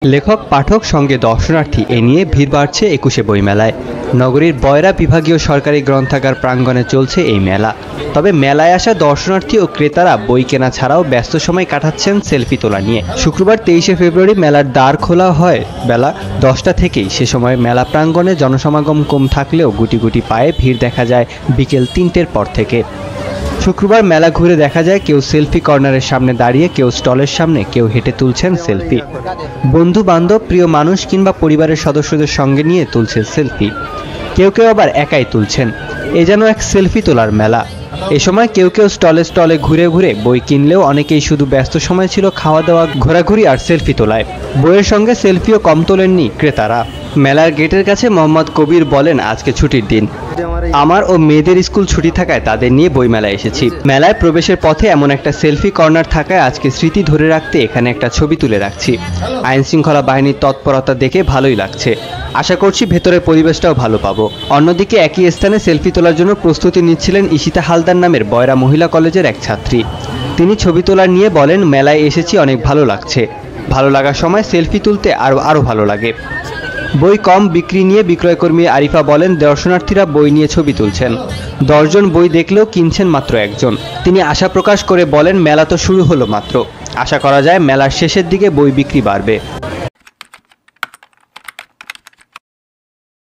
লেখক পাঠক সঙ্গে দর্শনার্থী এ নিয়ে ভিড় বাড়ছে ২১শে বইমেলায়। নগরীর বয়রা বিভাগীয় সরকারি গ্রন্থাগার প্রাঙ্গণে চলছে এই মেলা। তবে মেলায় আসা দর্শনার্থী ও ক্রেতারা বই কেনা ছাড়াও ব্যস্ত সময় কাটাচ্ছেন সেলফি তোলা নিয়ে। শুক্রবার ২৩শে ফেব্রুয়ারি মেলার দ্বার খোলা হয় বেলা ১০টা থেকেই। সে সময় মেলা প্রাঙ্গণে জনসমাগম কম থাকলেও গুটি গুটি পায়ে ভিড় দেখা যায় বিকেল ৩টের পর থেকে। শুক্রবার মেলা ঘুরে দেখা যায় কেউ সেলফি কর্নারের সামনে দাঁড়িয়ে, কেউ স্টলের সামনে, কেউ হেঁটে তুলছেন সেলফি। বন্ধু বান্ধব, প্রিয় মানুষ কিংবা পরিবারের সদস্যদের সঙ্গে নিয়ে তুলছেন সেলফি। কেউ কেউ আবার একাই তুলছেন। এ যেন এক সেলফি তোলার মেলা। এ সময় কেউ কেউ স্টলে স্টলে ঘুরে ঘুরে বই কিনলেও অনেকেই শুধু ব্যস্ত সময় ছিল খাওয়া দাওয়া, ঘোরাঘুরি আর সেলফি তোলায়। বইয়ের সঙ্গে সেলফিও কম তোলেননি ক্রেতারা। মেলার গেটের কাছে মোহাম্মদ কবির বলেন, আজকে ছুটির দিন, আমার ও মেয়েদের স্কুল ছুটি থাকায় তাদের নিয়ে বইমেলায় এসেছি। মেলায় প্রবেশের পথে এমন একটা সেলফি কর্নার থাকায় আজকে স্মৃতি ধরে রাখতে এখানে একটা ছবি তুলে রাখছি। আইন শৃঙ্খলা বাহিনীর তৎপরতা দেখে ভালোই লাগছে। আশা করছি ভেতরের পরিবেশটাও ভালো পাবো। অন্যদিকে একই স্থানে সেলফি তোলার জন্য প্রস্তুতি নিচ্ছিলেন ঈশিতা হালদার নামের বয়রা মহিলা কলেজের এক ছাত্রী। তিনি ছবি তোলার নিয়ে বলেন, মেলায় এসেছি, অনেক ভালো লাগছে। ভালো লাগার সময় সেলফি তুলতে আরও ভালো লাগে। বই কম বিক্রি নিয়ে বিক্রয়কর্মী আরিফা বলেন, দর্শনার্থীরা বই নিয়ে ছবি তুলছেন। ১০ জন বই দেখলেও কিনছেন মাত্র একজন। তিনি আশা প্রকাশ করে বলেন, মেলা তো শুরু হলো মাত্র। আশা করা যায় মেলার শেষের দিকে বই বিক্রি বাড়বে।